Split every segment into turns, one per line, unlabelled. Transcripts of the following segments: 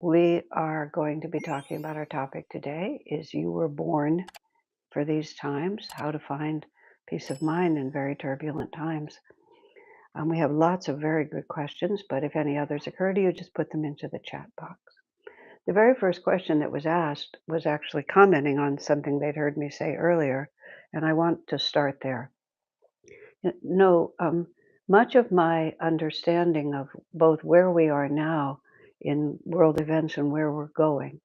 We are going to be talking about our topic today is You Were Born for These Times, How to Find Peace of Mind in Very Turbulent Times. We have lots of very good questions, but if any others occur to you, just put them into the chat box. The very first question that was asked was actually commenting on something they'd heard me say earlier, and I want to start there. No, much of my understanding of both where we are now in world events and where we're going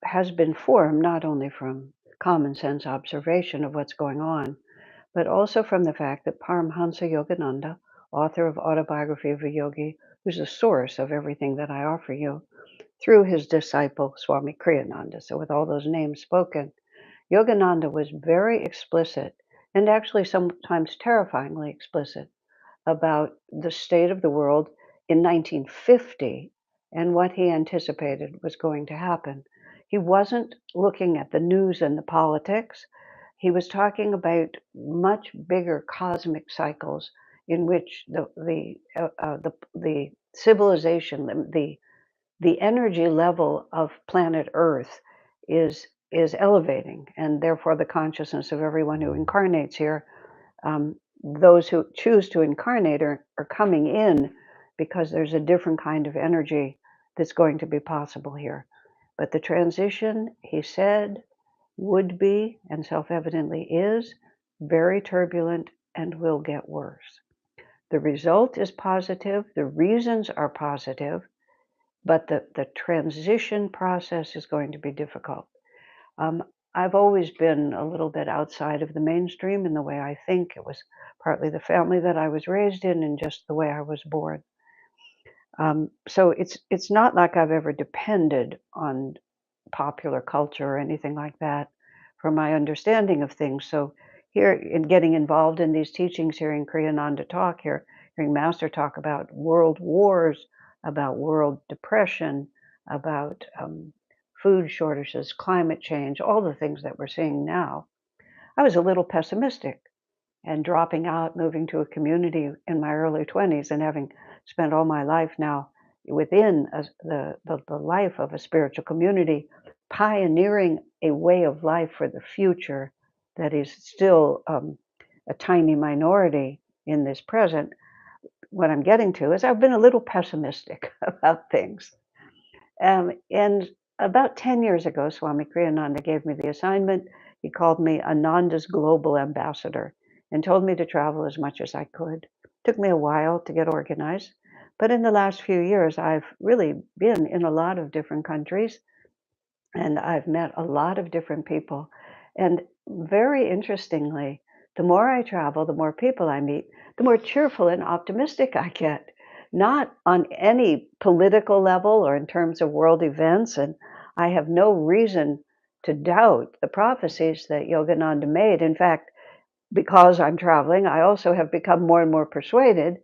has been formed not only from common sense observation of what's going on, but also from the fact that Paramhansa Yogananda, author of Autobiography of a Yogi, who's the source of everything that I offer you, through his disciple Swami Kriyananda. So with all those names spoken, Yogananda was very explicit and actually sometimes terrifyingly explicit about the state of the world in 1950 and what he anticipated was going to happen. He wasn't looking at the news and the politics. He was talking about much bigger cosmic cycles in which the civilization, the energy level of planet Earth is elevating, and therefore the consciousness of everyone who incarnates here, those who choose to incarnate are coming in because there's a different kind of energy that's going to be possible here. But the transition, he said, would be, and self-evidently is, very turbulent and will get worse. The result is positive, the reasons are positive, but the transition process is going to be difficult. Um, I've always been a little bit outside of the mainstream in the way I think. It was partly the family that I was raised in and just the way I was born. So it's not like I've ever depended on popular culture or anything like that for my understanding of things. So here, in getting involved in these teachings, hearing Kriyananda talk here, hearing Master talk about world wars, about world depression, about food shortages, climate change, all the things that we're seeing now, I was a little pessimistic. And dropping out, moving to a community in my early 20s, and having spent all my life now within the life of a spiritual community, pioneering a way of life for the future that is still a tiny minority in this present. What I'm getting to is I've been a little pessimistic about things. And about 10 years ago, Swami Kriyananda gave me the assignment. He called me Ananda's global ambassador and told me to travel as much as I could. Took me a while to get organized, but in the last few years, I've really been in a lot of different countries and I've met a lot of different people. And very interestingly, the more I travel, the more people I meet, the more cheerful and optimistic I get. Not on any political level or in terms of world events. And I have no reason to doubt the prophecies that Yogananda made. In fact, because I'm traveling, I also have become more and more persuaded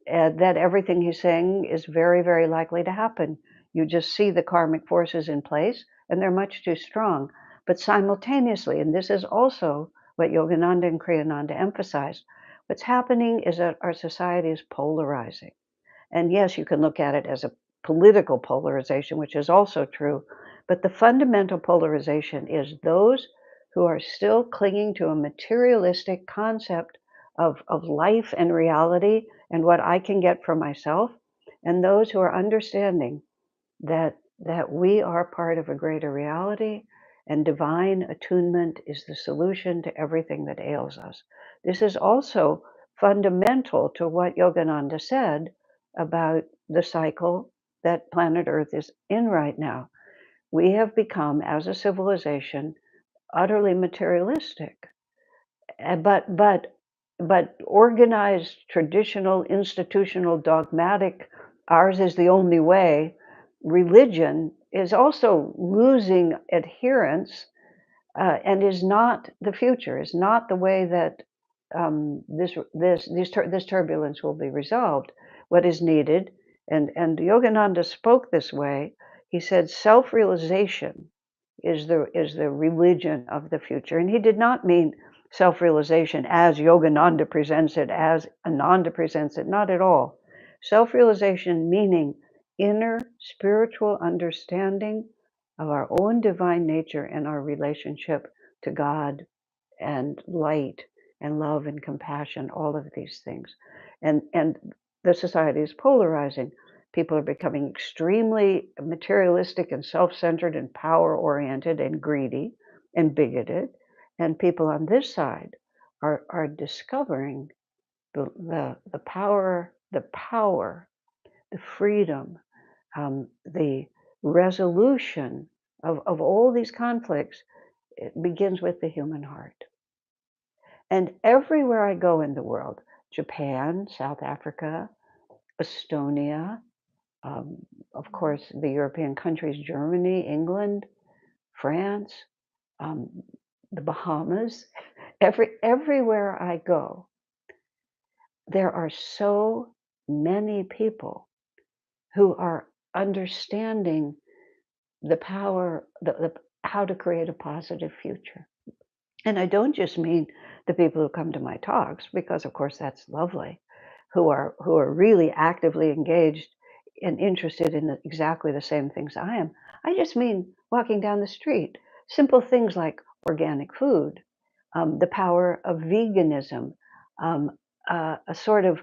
that everything he's saying is very, very likely to happen. You just see the karmic forces in place, and they're much too strong. But simultaneously, and this is also what Yogananda and Kriyananda emphasized, what's happening is that our society is polarizing. And yes, you can look at it as a political polarization, which is also true, but the fundamental polarization is those who are still clinging to a materialistic concept of life and reality and what I can get for myself, and those who are understanding that we are part of a greater reality and divine attunement is the solution to everything that ails us. This is also fundamental to what Yogananda said about the cycle that planet Earth is in right now. We have become, as a civilization, utterly materialistic. But organized, traditional, institutional, dogmatic, ours is the only way, religion is also losing adherence and is not the future, is not the way that this turbulence will be resolved. What is needed, and Yogananda spoke this way. He said, self-realization is the religion of the future, and he did not mean self-realization as Yogananda presents it, as Ananda presents it, not at all. Self-realization meaning inner spiritual understanding of our own divine nature and our relationship to God and light and love and compassion, all of these things. And the society is polarizing. People are becoming extremely materialistic and self-centered and power-oriented and greedy and bigoted. And people on this side are discovering the power, the freedom, the resolution of all these conflicts. It begins with the human heart. And everywhere I go in the world, Japan, South Africa, Estonia, of course, the European countries, Germany, England, France, um, the Bahamas, everywhere I go, there are so many people who are understanding the power, how to create a positive future. And I don't just mean the people who come to my talks, because of course that's lovely, who are really actively engaged and interested in exactly the same things I am. I just mean walking down the street, simple things like organic food, the power of veganism, a sort of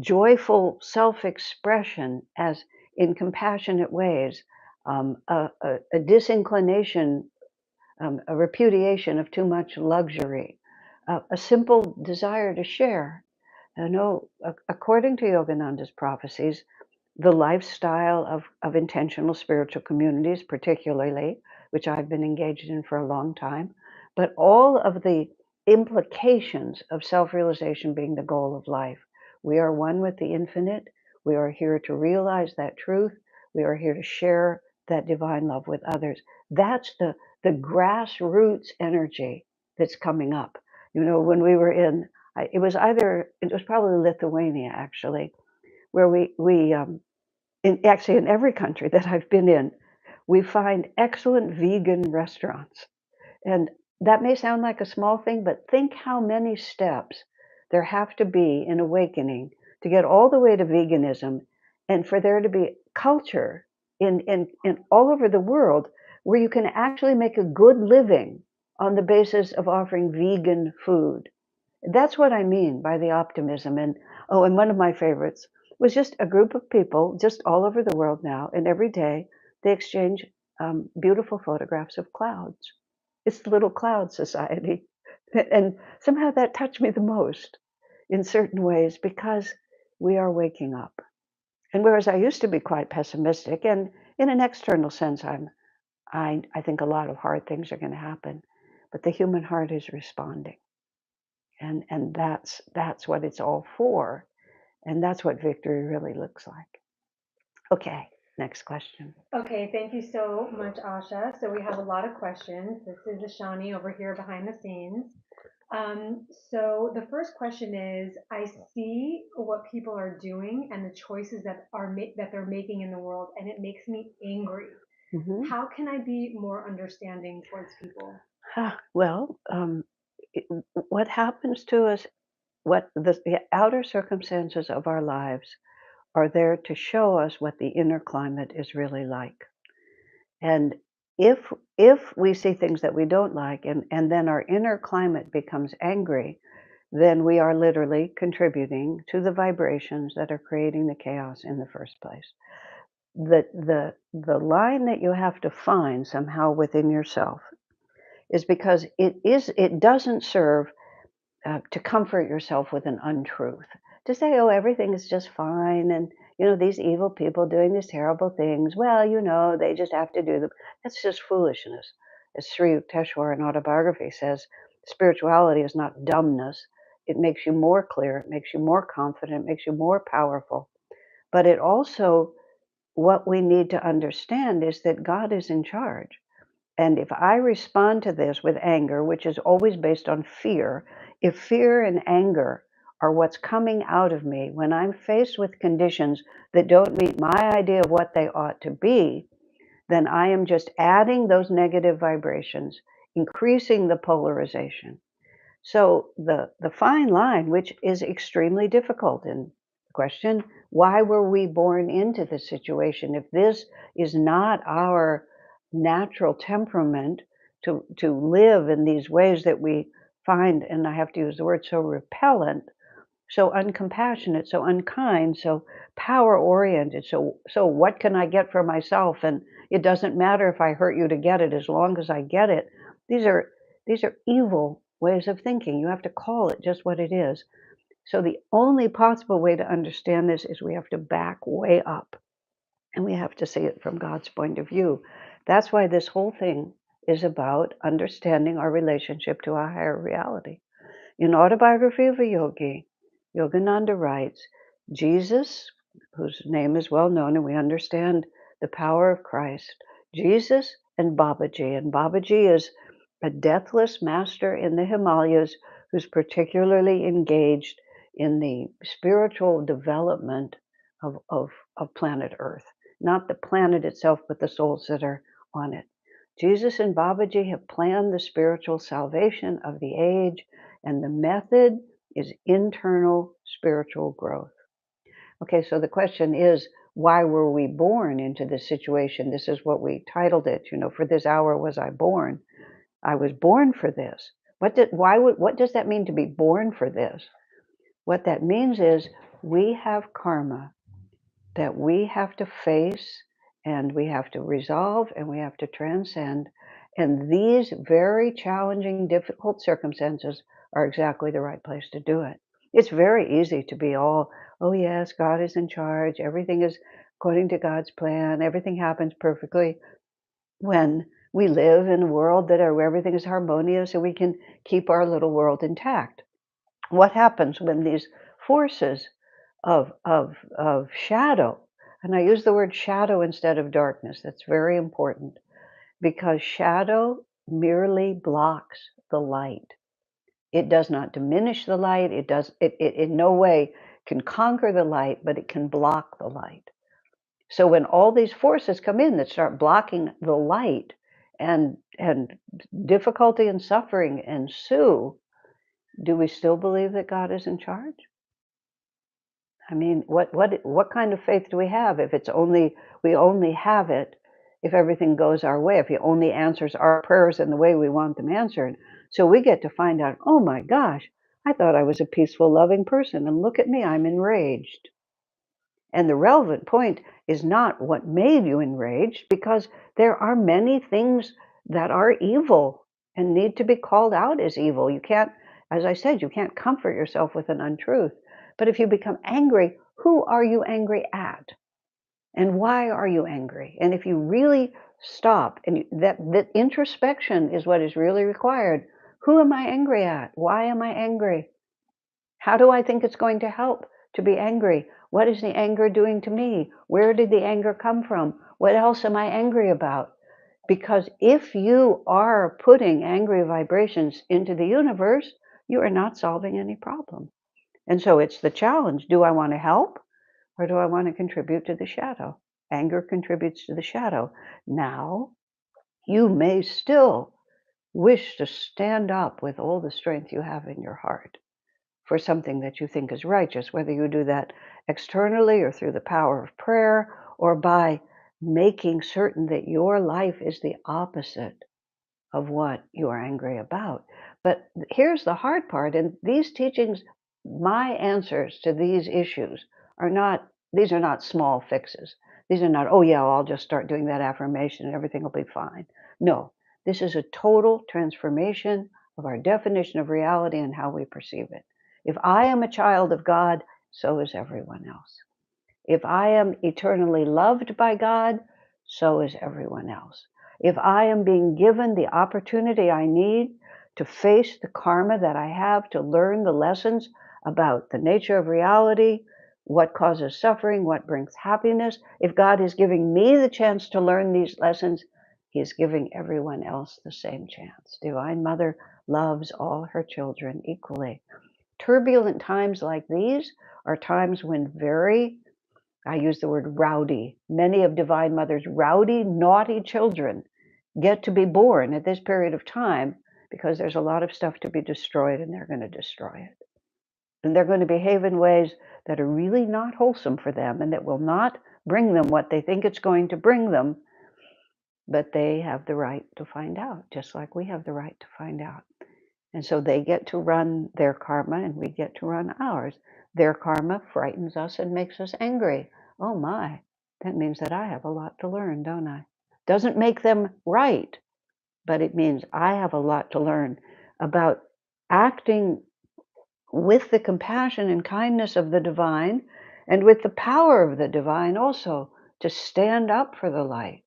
joyful self-expression as in compassionate ways, a disinclination, a repudiation of too much luxury, a simple desire to share. You know, according to Yogananda's prophecies, the lifestyle of intentional spiritual communities, particularly, which I've been engaged in for a long time, but all of the implications of self realization being the goal of life. We are one with the infinite. We are here to realize that truth. We are here to share that divine love with others. That's the grassroots energy that's coming up. You know, when we were in, it was probably Lithuania actually, where actually in every country that I've been in, we find excellent vegan restaurants. And that may sound like a small thing, but think how many steps there have to be in awakening to get all the way to veganism and for there to be culture in all over the world where you can actually make a good living on the basis of offering vegan food. That's what I mean by the optimism. And oh, and one of my favorites was just a group of people just all over the world now, and every day they exchange beautiful photographs of clouds. It's the Little Cloud Society. And somehow that touched me the most in certain ways because we are waking up. And whereas I used to be quite pessimistic, and in an external sense, I think a lot of hard things are going to happen, but the human heart is responding. And that's what it's all for. And that's what victory really looks like. Okay, next question.
Okay, thank you so much, Asha. So we have a lot of questions. This is Ashani over here behind the scenes. So the first question is, I see what people are doing and the choices that they're making in the world, and it makes me angry.
Hmm.
How can I be more understanding towards people?
Well, it, what happens to us, what the outer circumstances of our lives are there to show us what the inner climate is really like. And if we see things that we don't like and then our inner climate becomes angry, then we are literally contributing to the vibrations that are creating the chaos in the first place. The line that you have to find somehow within yourself is because it doesn't serve to comfort yourself with an untruth. To say, oh, everything is just fine, and these evil people doing these terrible things. Well, they just have to do them. That's just foolishness. As Sri Yukteswar in Autobiography says, spirituality is not dumbness. It makes you more clear. It makes you more confident. It makes you more powerful. But it also, what we need to understand is that God is in charge. And if I respond to this with anger, which is always based on fear, if fear and anger are what's coming out of me when I'm faced with conditions that don't meet my idea of what they ought to be, then I am just adding those negative vibrations, increasing the polarization. So the fine line, which is extremely difficult in question. Why were we born into this situation? If this is not our natural temperament to live in these ways that we find, and I have to use the word, so repellent, so uncompassionate, so unkind, so power oriented, so what can I get for myself? And it doesn't matter if I hurt you to get it as long as I get it. These are evil ways of thinking. You have to call it just what it is. So the only possible way to understand this is we have to back way up and we have to see it from God's point of view. That's why this whole thing is about understanding our relationship to our higher reality. In Autobiography of a Yogi, Yogananda writes, Jesus, whose name is well known and we understand the power of Christ, Jesus and Babaji. And Babaji is a deathless master in the Himalayas who's particularly engaged in the spiritual development of planet Earth. Not the planet itself, but the souls that are on it. Jesus and Babaji have planned the spiritual salvation of the age, and the method is internal spiritual growth. Okay, so the question is, why were we born into this situation? This is what we titled it, for this hour was I born. I was born for this. What does that mean to be born for this? What that means is we have karma that we have to face and we have to resolve and we have to transcend. And these very challenging, difficult circumstances are exactly the right place to do it. It's very easy to be all, oh yes, God is in charge. Everything is according to God's plan. Everything happens perfectly when we live in a world where everything is harmonious and we can keep our little world intact. What happens when these forces of shadow, and I use the word shadow instead of darkness, that's very important, because shadow merely blocks the light. It does not diminish the light. It in no way can conquer the light, but it can block the light. So when all these forces come in that start blocking the light and difficulty and suffering ensue, do we still believe that God is in charge? I mean, what kind of faith do we have if we only have it if everything goes our way, if He only answers our prayers in the way we want them answered? So we get to find out, oh my gosh, I thought I was a peaceful, loving person, and look at me, I'm enraged. And the relevant point is not what made you enraged, because there are many things that are evil and need to be called out as evil. You can't, as I said, you can't comfort yourself with an untruth. But if you become angry, who are you angry at? And why are you angry? And if you really stop, and that introspection is what is really required. Who am I angry at? Why am I angry? How do I think it's going to help to be angry? What is the anger doing to me? Where did the anger come from? What else am I angry about? Because if you are putting angry vibrations into the universe, you are not solving any problem. And so it's the challenge. Do I want to help or do I want to contribute to the shadow? Anger contributes to the shadow. Now, you may still wish to stand up with all the strength you have in your heart for something that you think is righteous, whether you do that externally or through the power of prayer or by making certain that your life is the opposite of what you are angry about. But here's the hard part, and these teachings, my answers to these issues these are not small fixes. These are not, oh yeah, I'll just start doing that affirmation and everything will be fine. No, this is a total transformation of our definition of reality and how we perceive it. If I am a child of God, so is everyone else. If I am eternally loved by God, so is everyone else. If I am being given the opportunity I need to face the karma that I have, to learn the lessons about the nature of reality, what causes suffering, what brings happiness, if God is giving me the chance to learn these lessons, He is giving everyone else the same chance. Divine Mother loves all her children equally. Turbulent times like these are times when I use the word rowdy. Many of Divine Mother's rowdy, naughty children get to be born at this period of time because there's a lot of stuff to be destroyed and they're going to destroy it. And they're going to behave in ways that are really not wholesome for them and that will not bring them what they think it's going to bring them. But they have the right to find out, just like we have the right to find out. And so they get to run their karma and we get to run ours. Their karma frightens us and makes us angry. Oh my, that means that I have a lot to learn, don't I? Doesn't make them right, but it means I have a lot to learn about acting with the compassion and kindness of the divine and with the power of the divine also to stand up for the light.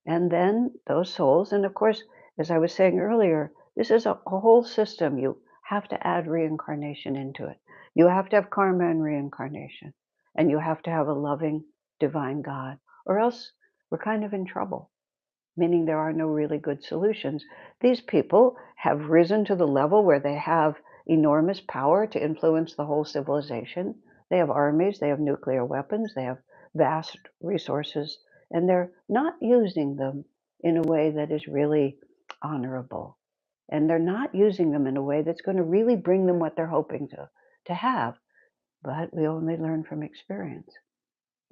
And then those souls, and of course, as I was saying earlier, this is a whole system. You have to add reincarnation into it. You have to have karma and reincarnation. And you have to have a loving divine God, or else we're kind of in trouble, meaning there are no really good solutions. These people have risen to the level where they have enormous power to influence the whole civilization. They have armies, they have nuclear weapons, they have vast resources, and they're not using them in a way that is really honorable. And they're not using them in a way that's going to really bring them what they're hoping to have. But we only learn from experience.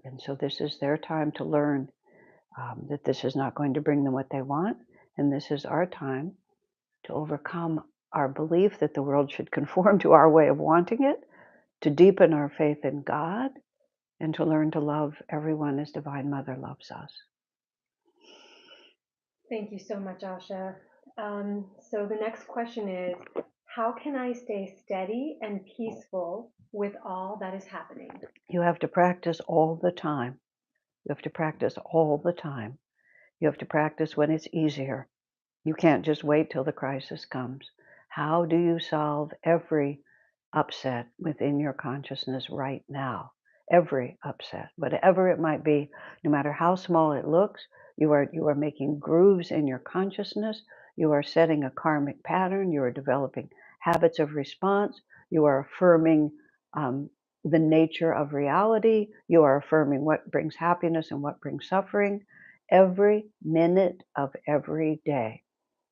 And so this is their time to learn that this is not going to bring them what they want. And this is our time to overcome our belief that the world should conform to our way of wanting it, to deepen our faith in God, and to learn to love everyone as Divine Mother loves us.
Thank you so much, Asha. So the next question is, how can I stay steady and peaceful with all that is happening?
You have to practice all the time. You have to practice all the time. You have to practice when it's easier. You can't just wait till the crisis comes. How do you solve every upset within your consciousness right now? Every upset, whatever it might be, no matter how small it looks, you are making grooves in your consciousness. You are setting a karmic pattern. You are developing habits of response. You are affirming the nature of reality. You are affirming what brings happiness and what brings suffering every minute of every day.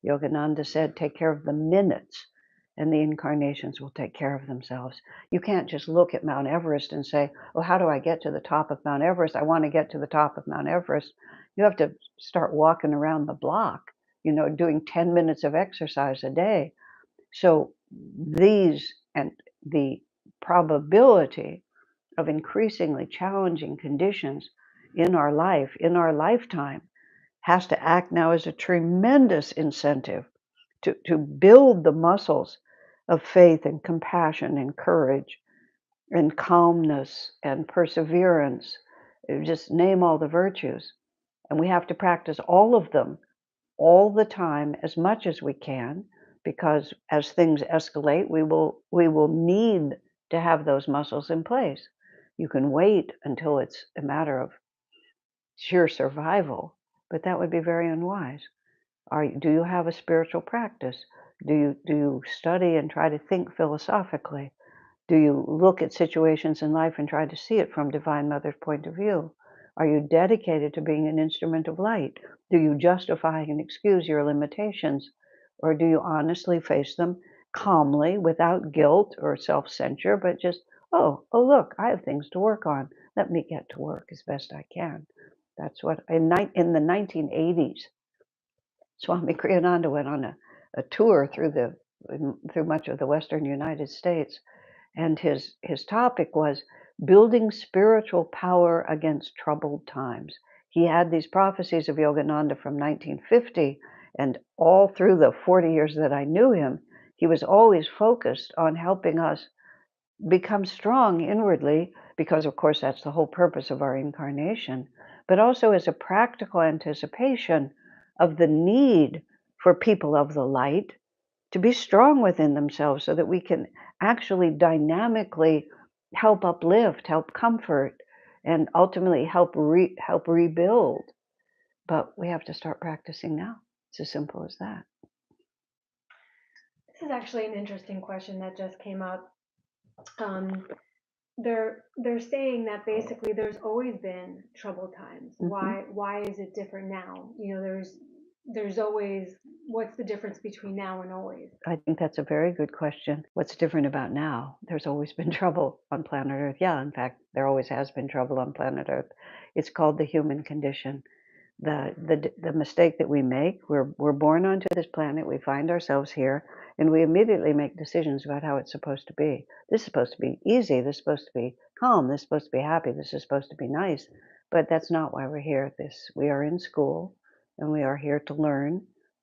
Yogananda said, take care of the minutes and the incarnations will take care of themselves. You can't just look at Mount Everest and say, oh, how do I get to the top of Mount Everest? I want to get to the top of Mount Everest. You have to start walking around the block, doing 10 minutes of exercise a day. So these and the probability of increasingly challenging conditions in our life, in our lifetime, has to act now as a tremendous incentive to build the muscles of faith and compassion and courage and calmness and perseverance. Just name all the virtues. And we have to practice all of them all the time as much as we can, because as things escalate, we will need to have those muscles in place. You can wait until it's a matter of sheer survival, but that would be very unwise. Do you have a spiritual practice? Do you study and try to think philosophically? Do you look at situations in life and try to see it from Divine Mother's point of view? Are you dedicated to being an instrument of light? Do you justify and excuse your limitations? Or do you honestly face them calmly, without guilt or self-censure, but just, oh, look, I have things to work on. Let me get to work as best I can. That's what, in the 1980s, Swami Kriyananda went on a tour through much of the Western United States, and his topic was building spiritual power against troubled times. He had these prophecies of Yogananda from 1950, and all through the 40 years that I knew him, he was always focused on helping us become strong inwardly, because of course that's the whole purpose of our incarnation, but also as a practical anticipation of the need for people of the light to be strong within themselves so that we can actually dynamically help uplift, help comfort, and ultimately help rebuild. But we have to start practicing now. It's as simple as that.
This is actually an interesting question that just came up. They're saying that basically there's always been troubled times.
Mm-hmm.
Why is it different now? There's there's always, what's the difference between now and always?
I think that's a very good question. What's different about now? There's always been trouble on planet Earth. Yeah, in fact, there always has been trouble on planet Earth. It's called the human condition. The mistake that we make, we're born onto this planet, we find ourselves here, and we immediately make decisions about how it's supposed to be. This is supposed to be easy, this is supposed to be calm, this is supposed to be happy, this is supposed to be nice. But that's not why we're here. We are in school, and we are here to learn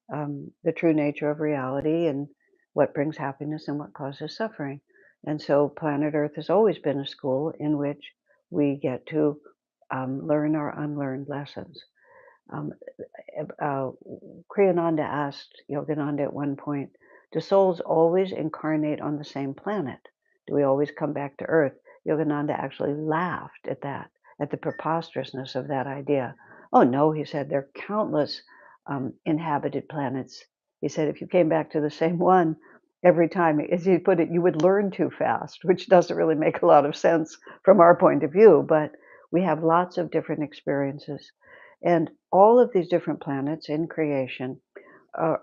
the true nature of reality and what brings happiness and what causes suffering. And so planet Earth has always been a school in which we get to learn our unlearned lessons. Um, uh, Kriyananda asked Yogananda at one point, do souls always incarnate on the same planet? Do we always come back to Earth? Yogananda actually laughed at that, at the preposterousness of that idea. Oh no, he said, there are countless inhabited planets. He said, if you came back to the same one every time, as he put it, you would learn too fast, which doesn't really make a lot of sense from our point of view, but we have lots of different experiences. And all of these different planets in creation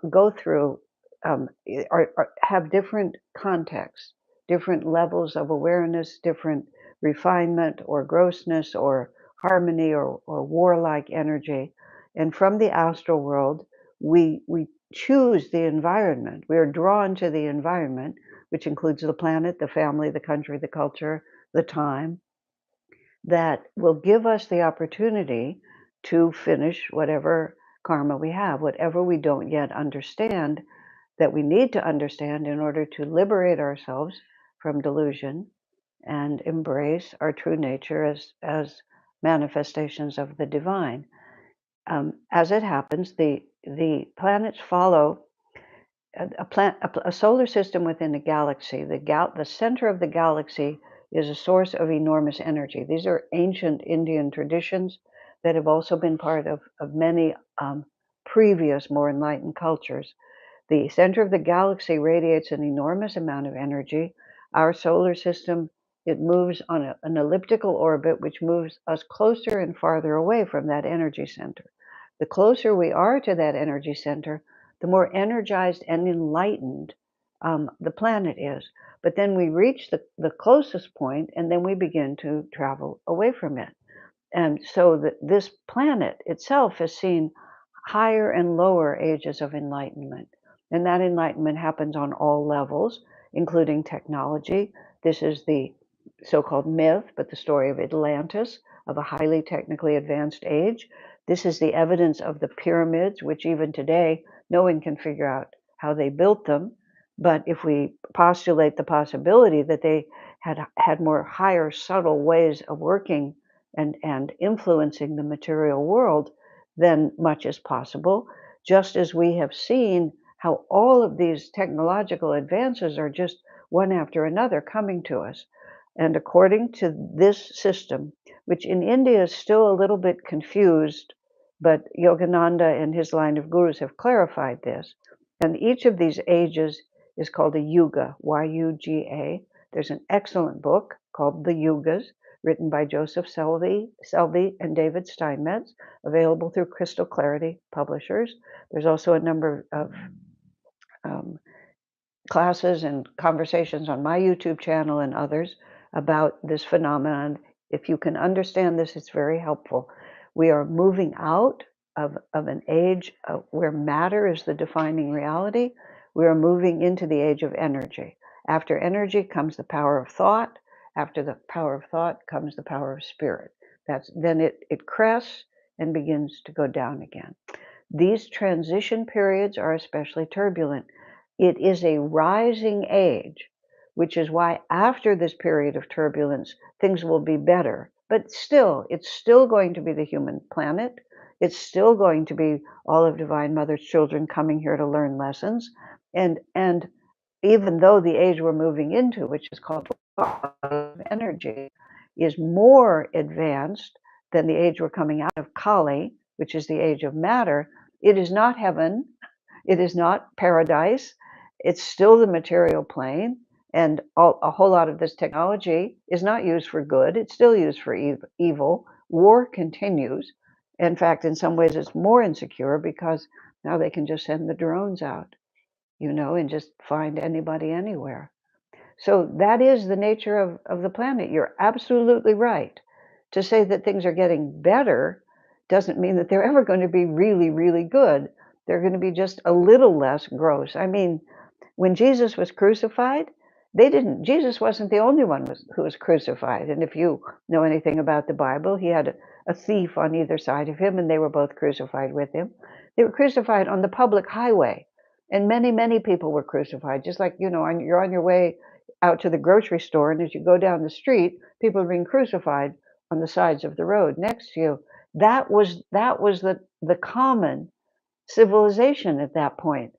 go through, have different contexts, different levels of awareness, different refinement or grossness or harmony or warlike energy. And from the astral world, we choose the environment. We are drawn to the environment, which includes the planet, the family, the country, the culture, the time, that will give us the opportunity to finish whatever karma we have, whatever we don't yet understand, that we need to understand in order to liberate ourselves from delusion and embrace our true nature as manifestations of the divine. As it happens, the planets follow a solar system within a galaxy. The center of the galaxy is a source of enormous energy. These are ancient Indian traditions that have also been part of many previous, more enlightened cultures. The center of the galaxy radiates an enormous amount of energy. Our solar system, it moves on an elliptical orbit, which moves us closer and farther away from that energy center. The closer we are to that energy center, the more energized and enlightened the planet is. But then we reach the closest point, and then we begin to travel away from it. And so this planet itself has seen higher and lower ages of enlightenment. And that enlightenment happens on all levels, including technology. This is the so-called myth, but the story of Atlantis, of a highly technically advanced age. This is the evidence of the pyramids, which even today, no one can figure out how they built them. But if we postulate the possibility that they had more higher, subtle ways of working and influencing the material world, then much is possible, just as we have seen how all of these technological advances are just one after another coming to us. And according to this system, which in India is still a little bit confused, but Yogananda and his line of gurus have clarified this. And each of these ages is called a yuga, Y-U-G-A. There's an excellent book called The Yugas, written by Joseph Selby and David Steinmetz, available through Crystal Clarity Publishers. There's also a number of classes and conversations on my YouTube channel and others about this phenomenon. If you can understand this, it's very helpful. We are moving out of an age where matter is the defining reality. We are moving into the age of energy. After energy comes the power of thought. After the power of thought comes the power of spirit. Then it crests and begins to go down again. These transition periods are especially turbulent. It is a rising age, which is why after this period of turbulence, things will be better. But still, it's still going to be the human planet. It's still going to be all of Divine Mother's children coming here to learn lessons. And even though the age we're moving into, which is called energy, is more advanced than the age we're coming out of, Kali, which is the age of matter, it is not heaven. It is not paradise. It's still the material plane. And a whole lot of this technology is not used for good. It's still used for evil. War continues. In fact, in some ways, it's more insecure because now they can just send the drones out, and just find anybody anywhere. So that is the nature of the planet. You're absolutely right. To say that things are getting better doesn't mean that they're ever going to be really, really good. They're going to be just a little less gross. I mean, when Jesus was crucified, Jesus wasn't the only one who was crucified. And if you know anything about the Bible, he had a thief on either side of him, and they were both crucified with him. They were crucified on the public highway, and many, many people were crucified. Just like, you're on your way out to the grocery store, and as you go down the street, people are being crucified on the sides of the road next to you. That was the common civilization at that point.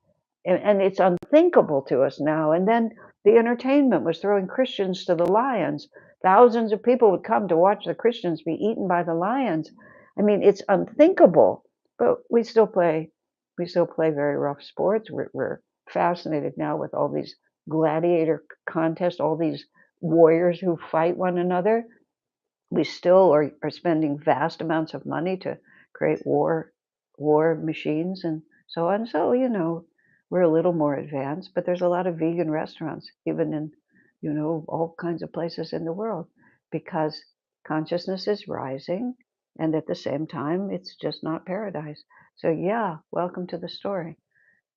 And it's unthinkable to us now. And then the entertainment was throwing Christians to the lions. Thousands of people would come to watch the Christians be eaten by the lions. I mean, it's unthinkable, but we still play very rough sports. We're fascinated now with all these gladiator contests, all these warriors who fight one another. We still are spending vast amounts of money to create war machines and so on. So, we're a little more advanced, but there's a lot of vegan restaurants, even in, all kinds of places in the world, because consciousness is rising, and at the same time, it's just not paradise. So yeah, welcome to the story.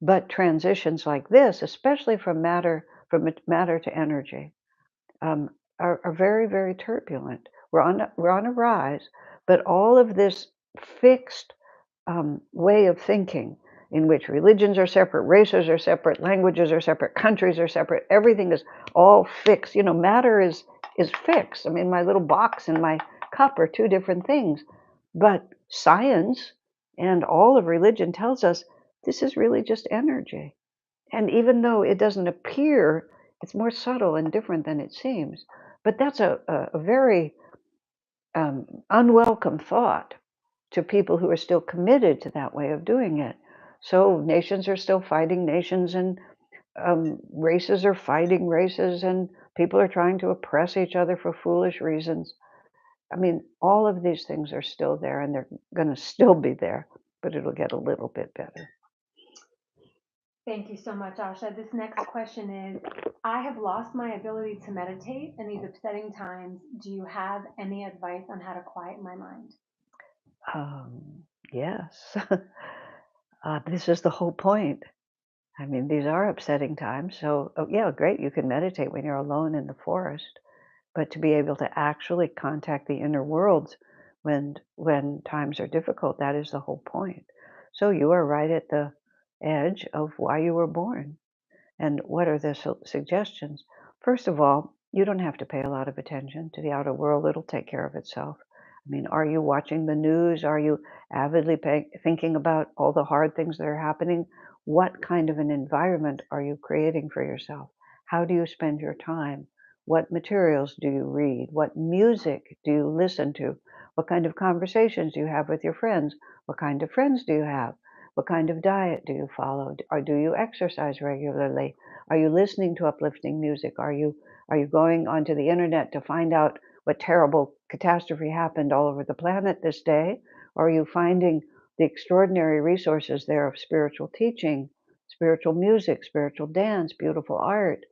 But transitions like this, especially from matter to energy, um, are very, very turbulent. We're on a rise, but all of this fixed way of thinking, in which religions are separate, races are separate, languages are separate, countries are separate, everything is all fixed. Matter is fixed. I mean, my little box and my cup are two different things, but science and all of religion tells us this is really just energy. And even though it doesn't appear, it's more subtle and different than it seems. But that's a very unwelcome thought to people who are still committed to that way of doing it. So nations are still fighting nations, and races are fighting races, and people are trying to oppress each other for foolish reasons. I mean, all of these things are still there, and they're going to still be there, but it'll get a little bit better.
Thank you so much, Asha. This next question is, I have lost my ability to meditate in these upsetting times. Do you have any advice on how to quiet my mind?
Yes. This is the whole point. I mean, these are upsetting times. So, yeah, great. You can meditate when you're alone in the forest, but to be able to actually contact the inner worlds when times are difficult, that is the whole point. So you are right at the edge of why you were born. And what are the suggestions? First of all, you don't have to pay a lot of attention to the outer world. It'll take care of itself. I mean, are you watching the news? Are you avidly thinking about all the hard things that are happening? What kind of an environment are you creating for yourself? How do you spend your time? What materials do you read? What music do you listen to? What kind of conversations do you have with your friends? What kind of friends do you have? What kind of diet do you follow? Or do you exercise regularly? Are you listening to uplifting music? Are you going onto the internet to find out what terrible catastrophe happened all over the planet this day? Or are you finding the extraordinary resources there of spiritual teaching, spiritual music, spiritual dance, beautiful art?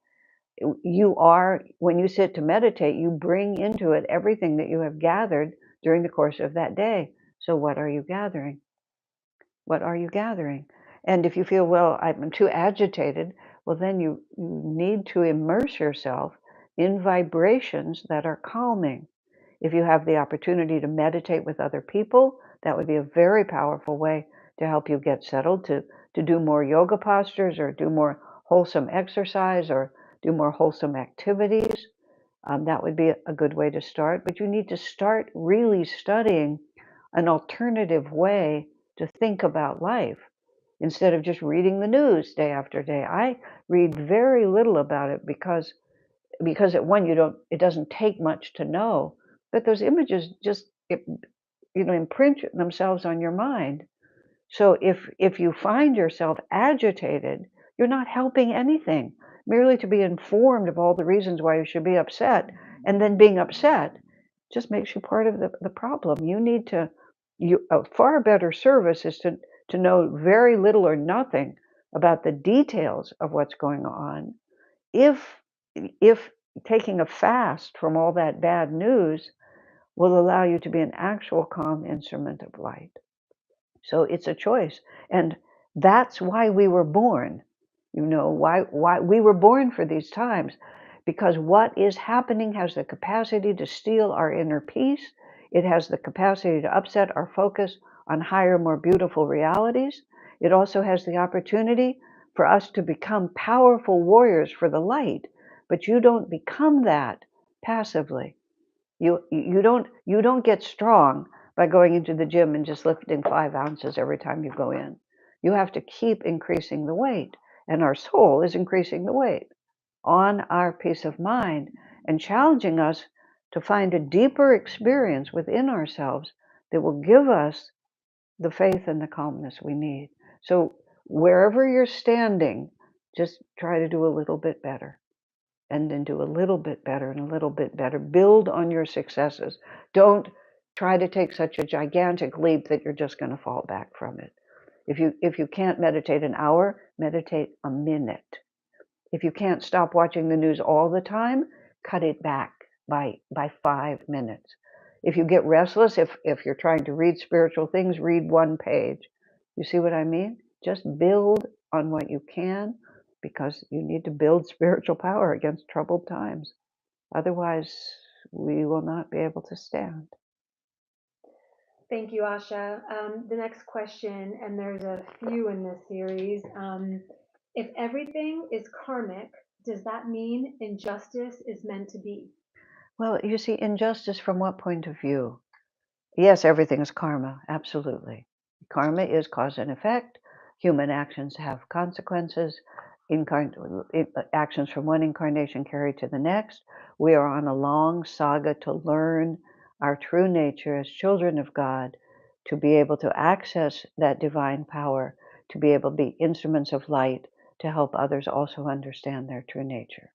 When you sit to meditate, you bring into it everything that you have gathered during the course of that day. So what are you gathering? What are you gathering? And if you feel, well, I'm too agitated, well, then you need to immerse yourself in vibrations that are calming. If you have the opportunity to meditate with other people, that would be a very powerful way to help you get settled, to do more yoga postures or do more wholesome exercise or do more wholesome activities. That would be a good way to start. But you need to start really studying an alternative way to think about life instead of just reading the news day after day. I read very little about it because at one, it doesn't take much to know, but those images just imprint themselves on your mind. So if you find yourself agitated, you're not helping anything. Merely to be informed of all the reasons why you should be upset, and then being upset just makes you part of the problem. You need to A far better service is to know very little or nothing about the details of what's going on. If taking a fast from all that bad news will allow you to be an actual calm instrument of light. So it's a choice. And that's why we were born. You know, why we were born for these times, because what is happening has the capacity to steal our inner peace. It has the capacity to upset our focus on higher, more beautiful realities. It also has the opportunity for us to become powerful warriors for the light, but you don't become that passively. You don't get strong by going into the gym and just lifting 5 ounces every time you go in. You have to keep increasing the weight, and our soul is increasing the weight on our peace of mind and challenging us to find a deeper experience within ourselves that will give us the faith and the calmness we need. So wherever you're standing, just try to do a little bit better, and then do a little bit better and a little bit better. Build on your successes. Don't try to take such a gigantic leap that you're just going to fall back from it. If you can't meditate an hour, meditate a minute. If you can't stop watching the news all the time, cut it back by 5 minutes. If you get restless, if you're trying to read spiritual things, read one page. You see what I mean? Just build on what you can, because you need to build spiritual power against troubled times. Otherwise, we will not be able to stand.
Thank you, Asha. The next question, and there's a few in this series. If everything is karmic, does that mean injustice is meant to be?
Well, you see, injustice from what point of view? Yes, everything is karma, absolutely. Karma is cause and effect. Human actions have consequences. Actions from one incarnation carry to the next. We are on a long saga to learn our true nature as children of God, to be able to access that divine power, to be able to be instruments of light, to help others also understand their true nature.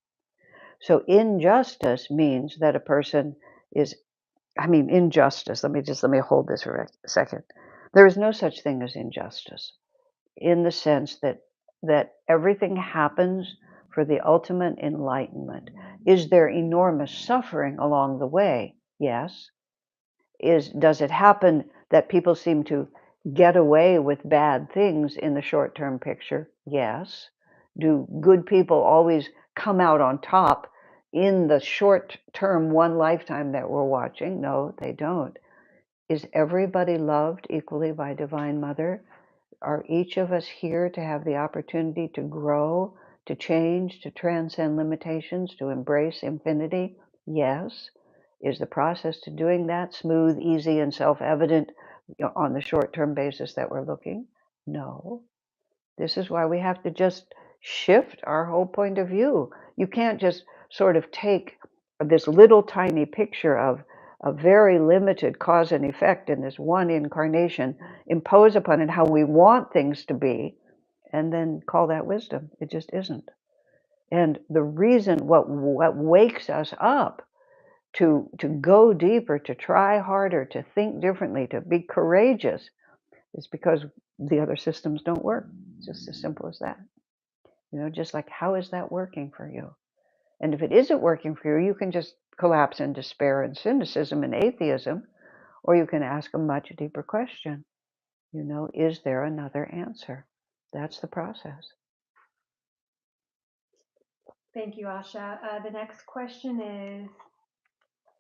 So injustice means that a person is, injustice. Let me hold this for a second. There is no such thing as injustice, in the sense that everything happens for the ultimate enlightenment. Is there enormous suffering along the way? Yes. Does it happen that people seem to get away with bad things in the short-term picture? Yes. Do good people always come out on top in the short-term one lifetime that we're watching? No, they don't. Is everybody loved equally by Divine Mother? Are each of us here to have the opportunity to grow, to change, to transcend limitations, to embrace infinity? Yes. Is the process to doing that smooth, easy, and self-evident, on the short-term basis that we're looking? No. This is why we have to just shift our whole point of view. You can't just sort of take this little tiny picture of a very limited cause and effect in this one incarnation, impose upon it how we want things to be, and then call that wisdom. It just isn't. And the reason, what wakes us up to go deeper, to try harder, to think differently, to be courageous, is because the other systems don't work. It's just as simple as that. Just like, how is that working for you? And if it isn't working for you, you can just collapse in despair and cynicism and atheism, or you can ask a much deeper question. Is there another answer? That's the process.
Thank you, Asha. The next question is,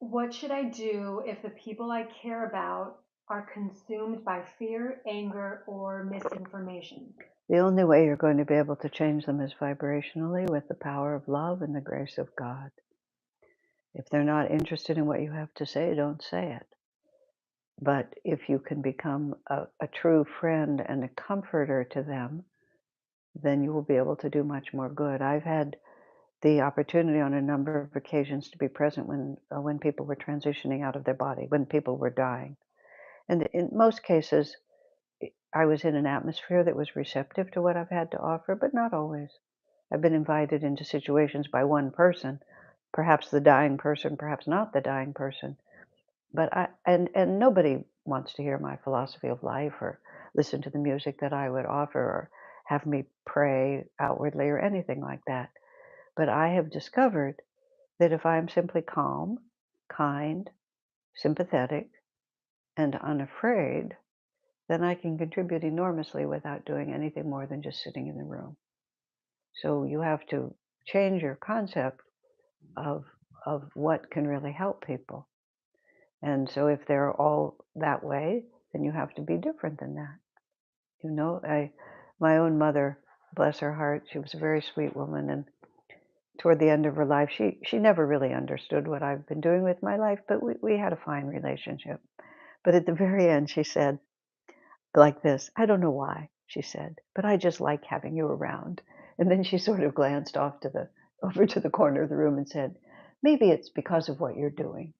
what should I do if the people I care about are consumed by fear, anger, or misinformation?
The only way you're going to be able to change them is vibrationally, with the power of love and the grace of God. If they're not interested in what you have to say, don't say it. But if you can become a true friend and a comforter to them, then you will be able to do much more good. I've had the opportunity on a number of occasions to be present when people were transitioning out of their body, when people were dying. And in most cases, I was in an atmosphere that was receptive to what I've had to offer, but not always. I've been invited into situations by one person, perhaps the dying person, perhaps not the dying person, and nobody wants to hear my philosophy of life or listen to the music that I would offer or have me pray outwardly or anything like that. But I have discovered that if I'm simply calm, kind, sympathetic, and unafraid, then I can contribute enormously without doing anything more than just sitting in the room. So you have to change your concept of what can really help people. And so if they're all that way, then you have to be different than that. You know, my own mother, bless her heart, she was a very sweet woman, and toward the end of her life, she never really understood what I've been doing with my life, but we had a fine relationship. But at the very end, she said, like this, "I don't know why," she said, "but I just like having you around." And then she sort of glanced off to the over to the corner of the room and said, "Maybe it's because of what you're doing."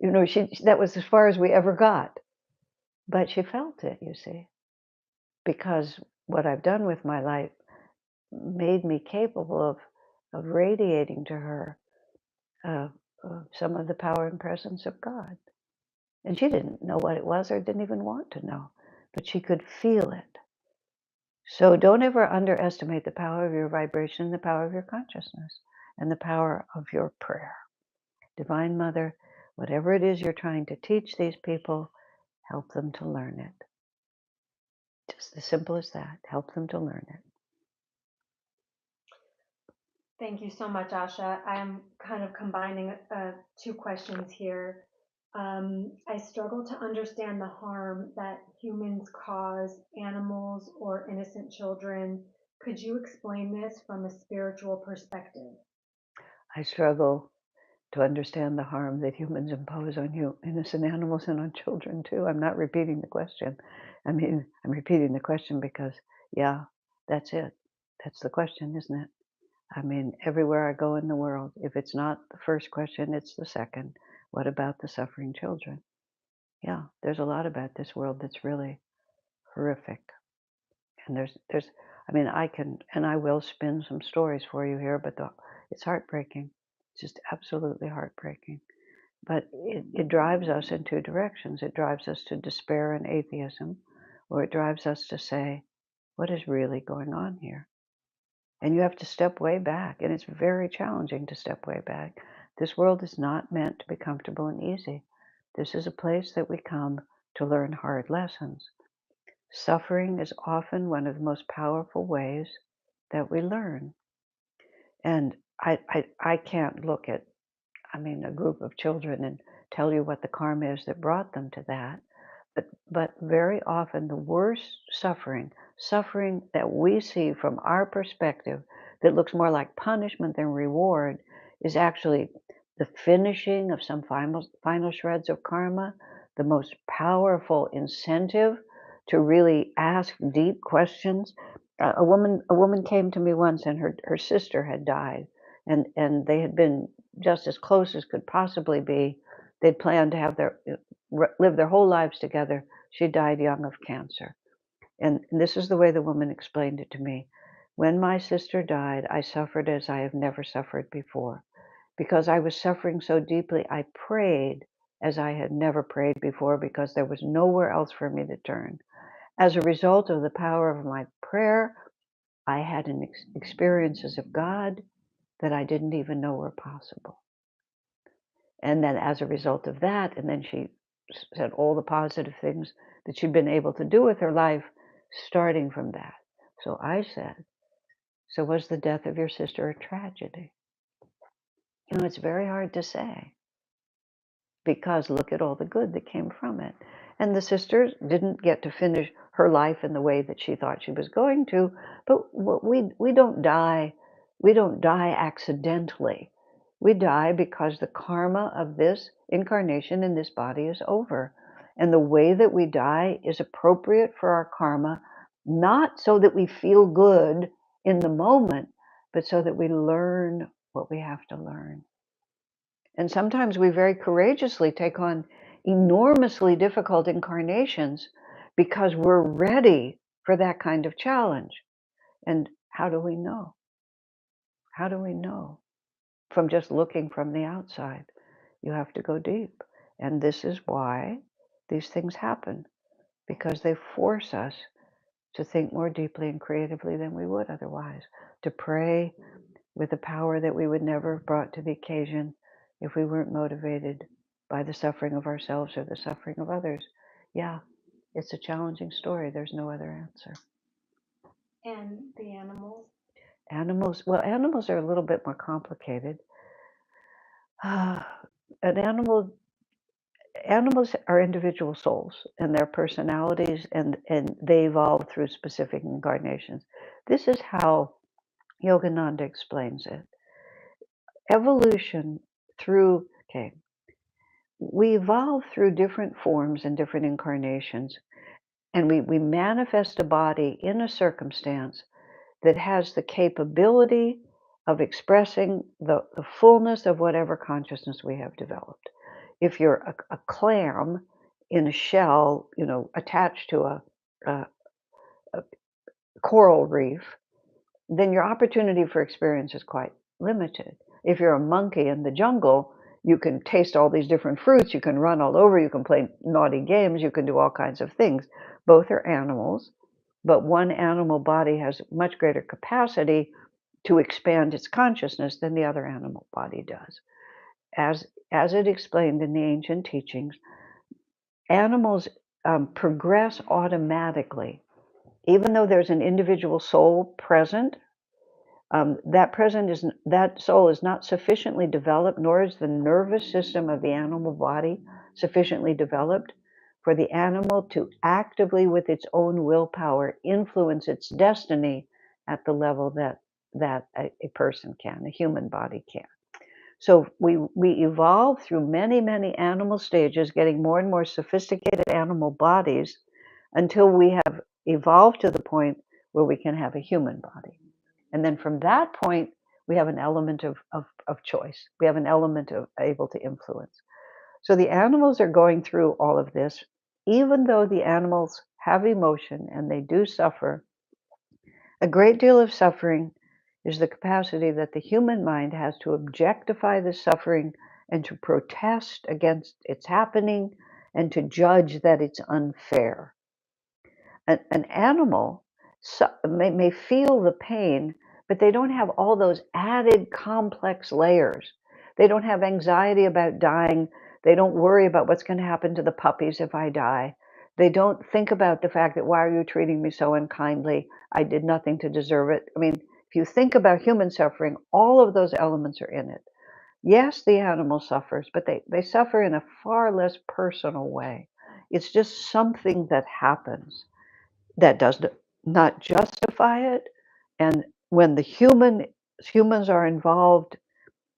You know, that was as far as we ever got. But she felt it, you see, because what I've done with my life made me capable of radiating to her uh, some of the power and presence of God. And she didn't know what it was or didn't even want to know, but she could feel it. So don't ever underestimate the power of your vibration, the power of your consciousness, and the power of your prayer. Divine Mother, whatever it is you're trying to teach these people, help them to learn it. Just as simple as that. Help them to learn it.
Thank you so much, Asha. I'm kind of combining two questions here. I struggle to understand the harm that humans cause animals or innocent children. Could you explain this from a spiritual perspective?
I struggle to understand the harm that humans impose on you, innocent animals, and on children too. I'm not repeating the question. I mean, I'm repeating the question because, yeah, that's it. That's the question, isn't it? I mean, everywhere I go in the world, if it's not the first question, it's the second. What about the suffering children? Yeah, there's a lot about this world that's really horrific. And I mean, I can, and I will spin some stories for you here, but it's heartbreaking. It's just absolutely heartbreaking. But it drives us in two directions. It drives us to despair and atheism, or it drives us to say, what is really going on here? And you have to step way back, and it's very challenging to step way back. This world is not meant to be comfortable and easy. This is a place that we come to learn hard lessons. Suffering is often one of the most powerful ways that we learn. And I can't look at, I mean, a group of children and tell you what the karma is that brought them to that. But very often the worst suffering that we see from our perspective that looks more like punishment than reward is actually the finishing of some final shreds of karma, the most powerful incentive to really ask deep questions. A woman came to me once, and her sister had died, and they had been just as close as could possibly be. They'd planned to have live their whole lives together. She died young of cancer. And this is the way the woman explained it to me. When my sister died, I suffered as I have never suffered before. Because I was suffering so deeply, I prayed as I had never prayed before because there was nowhere else for me to turn. As a result of the power of my prayer, I had experiences of God that I didn't even know were possible. And then as a result of that, and then she said all the positive things that she'd been able to do with her life starting from that. So I said, so was the death of your sister a tragedy? You know, it's very hard to say because look at all the good that came from it. And the sister didn't get to finish her life in the way that she thought she was going to, but we don't die. We don't die accidentally. We die because the karma of this incarnation in this body is over. And the way that we die is appropriate for our karma, not so that we feel good in the moment, but so that we learn what we have to learn. And sometimes we very courageously take on enormously difficult incarnations because we're ready for that kind of challenge. And how do we know? How do we know? From just looking from the outside. You have to go deep. And this is why these things happen, because they force us to think more deeply and creatively than we would otherwise, to pray with a power that we would never have brought to the occasion if we weren't motivated by the suffering of ourselves or the suffering of others. Yeah, it's a challenging story. There's no other answer.
And the animals?
Animals are a little bit more complicated. An animals are individual souls and their personalities, and they evolve through specific incarnations. This is how Yogananda explains it. Evolution through, okay, we evolve through different forms and different incarnations, and we manifest a body in a circumstance that has the capability of expressing the fullness of whatever consciousness we have developed. If you're a clam in a shell, attached to a coral reef, then your opportunity for experience is quite limited. If you're a monkey in the jungle, you can taste all these different fruits, you can run all over, you can play naughty games, you can do all kinds of things. Both are animals, but one animal body has much greater capacity to expand its consciousness than the other animal body does. As it explained in the ancient teachings, animals progress automatically. Even though there's an individual soul present, that soul is not sufficiently developed, nor is the nervous system of the animal body sufficiently developed for the animal to actively, with its own willpower, influence its destiny at the level that a person can, a human body can. So we evolve through many, many animal stages, getting more and more sophisticated animal bodies until we have evolved to the point where we can have a human body. And then from that point, we have an element of choice. We have an element of able to influence. So the animals are going through all of this. Even though the animals have emotion and they do suffer, a great deal of suffering is the capacity that the human mind has to objectify the suffering and to protest against its happening and to judge that it's unfair. An animal may feel the pain, but they don't have all those added complex layers. They don't have anxiety about dying. They don't worry about what's going to happen to the puppies if I die. They don't think about the fact that, why are you treating me so unkindly? I did nothing to deserve it. I mean, if you think about human suffering, all of those elements are in it. Yes, the animal suffers, but they suffer in a far less personal way. It's just something that happens that does not justify it. And when humans are involved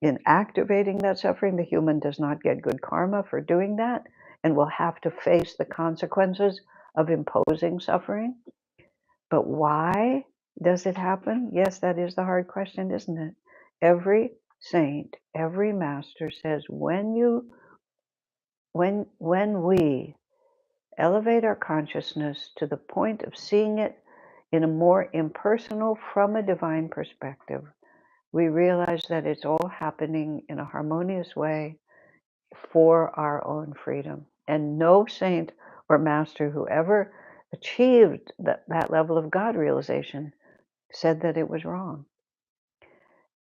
in activating that suffering, the human does not get good karma for doing that and will have to face the consequences of imposing suffering. But why does it happen? Yes, that is the hard question, isn't it? Every saint, every master says, when we elevate our consciousness to the point of seeing it in a more impersonal, from a divine perspective, we realize that it's all happening in a harmonious way for our own freedom. And no saint or master who ever achieved that level of God realization said that it was wrong.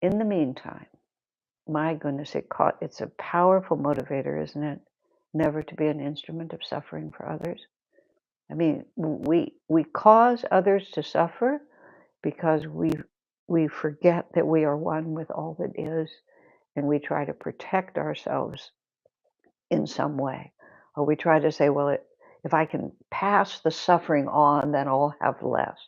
In the meantime, my goodness, it's a powerful motivator, isn't it? Never to be an instrument of suffering for others. I mean, we cause others to suffer because we forget that we are one with all that is, and we try to protect ourselves in some way, or we try to say, well, if I can pass the suffering on, then I'll have less.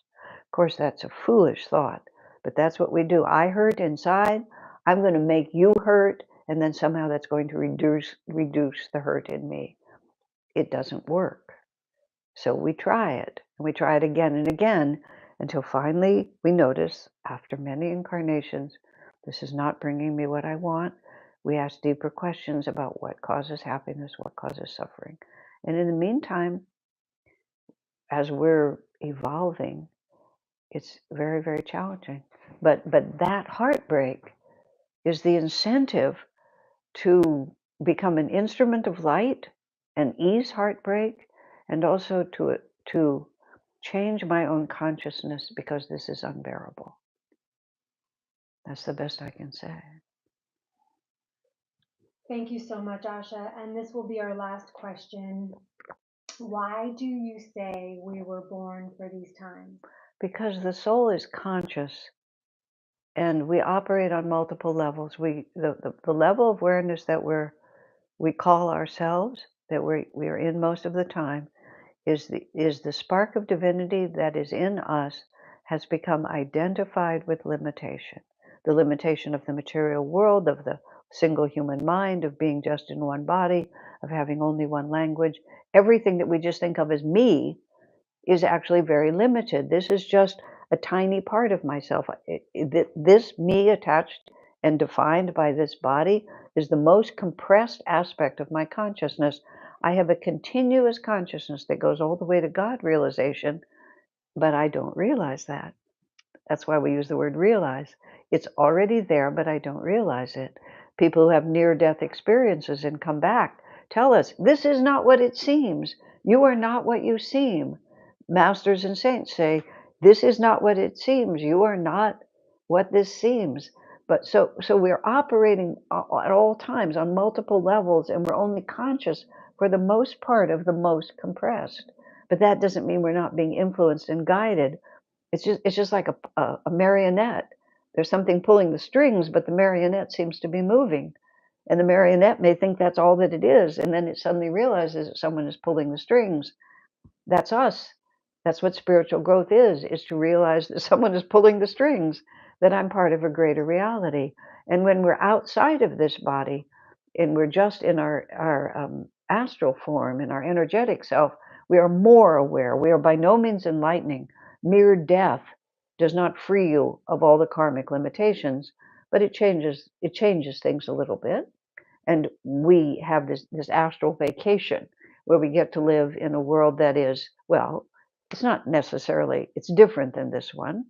Of course, that's a foolish thought, but that's what we do. I hurt inside. I'm going to make you hurt, and then somehow that's going to reduce the hurt in me. It doesn't work. So we try it, and we try it again and again until finally we notice, after many incarnations, this is not bringing me what I want. We ask deeper questions about what causes happiness, what causes suffering. And in the meantime, as we're evolving, it's very, very challenging. But that heartbreak is the incentive to become an instrument of light and ease heartbreak, and also to change my own consciousness because this is unbearable. That's the best I can say.
Thank you so much, Asha. And this will be our last question. Why do you say we were born for these times?
Because the soul is conscious and we operate on multiple levels. The level of awareness that we call ourselves, that we are in most of the time, is the spark of divinity that is in us has become identified with limitation. The limitation of the material world, of the single human mind, of being just in one body, of having only one language. Everything that we just think of as me is actually very limited. This is just a tiny part of myself. This me attached and defined by this body is the most compressed aspect of my consciousness. I have a continuous consciousness that goes all the way to God realization, but I don't realize that. That's why we use the word realize. It's already there, but I don't realize it. People who have near-death experiences and come back tell us, this is not what it seems. You are not what you seem. Masters and saints say, this is not what it seems. You are not what this seems. But so we're operating at all times on multiple levels, and we're only conscious for the most part of the most compressed. But that doesn't mean we're not being influenced and guided. It's just like a marionette. There's something pulling the strings, but the marionette seems to be moving. And the marionette may think that's all that it is, and then it suddenly realizes that someone is pulling the strings. That's us. That's what spiritual growth is to realize that someone is pulling the strings, that I'm part of a greater reality. And when we're outside of this body, and we're just in our astral form, in our energetic self, we are more aware. We are by no means enlightening. Mere death does not free you of all the karmic limitations, but it changes things a little bit. And we have this astral vacation where we get to live in a world that is, well, it's not necessarily, it's different than this one.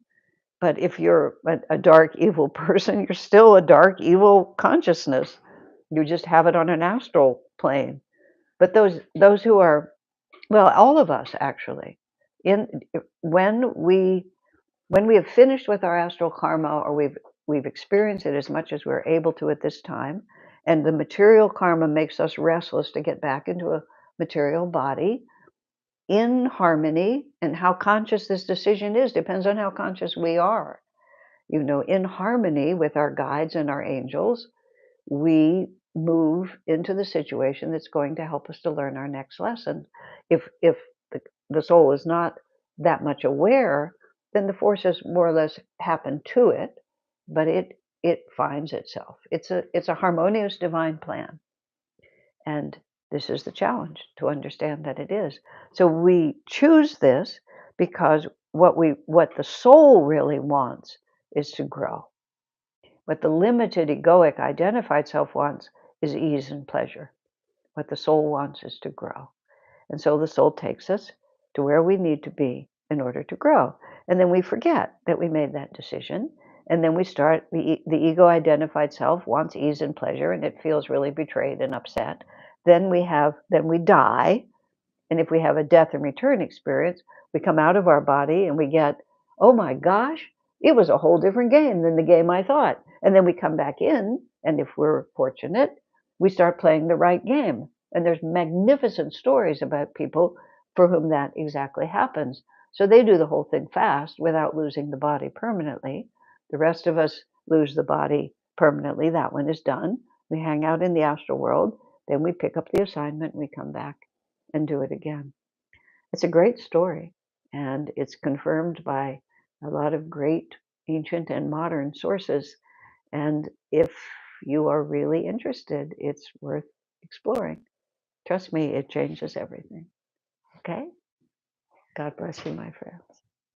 But if you're a dark, evil person, you're still a dark, evil consciousness. You just have it on an astral plane. But those who are, well, all of us actually, in when we have finished with our astral karma, or we've experienced it as much as we're able to at this time, and the material karma makes us restless to get back into a material body, in harmony, and how conscious this decision is depends on how conscious we are. In harmony with our guides and our angels, we move into the situation that's going to help us to learn our next lesson. If the soul is not that much aware, then the forces more or less happen to it, but it finds itself. It's a harmonious divine plan. And this is the challenge, to understand that it is. So we choose this because what the soul really wants is to grow. What the limited egoic identified self wants is ease and pleasure. What the soul wants is to grow. And so the soul takes us to where we need to be in order to grow. And then we forget that we made that decision. And then we start, the ego identified self wants ease and pleasure, and it feels really betrayed and upset. Then we die. And if we have a death and return experience, we come out of our body and we get, oh my gosh, it was a whole different game than the game I thought. And then we come back in, and if we're fortunate, we start playing the right game. And there's magnificent stories about people for whom that exactly happens. So they do the whole thing fast without losing the body permanently. The rest of us lose the body permanently. That one is done. We hang out in the astral world. Then we pick up the assignment and we come back and do it again. It's a great story, and it's confirmed by a lot of great ancient and modern sources. And if you are really interested, it's worth exploring. Trust me, it changes everything. Okay? God bless you, my friends.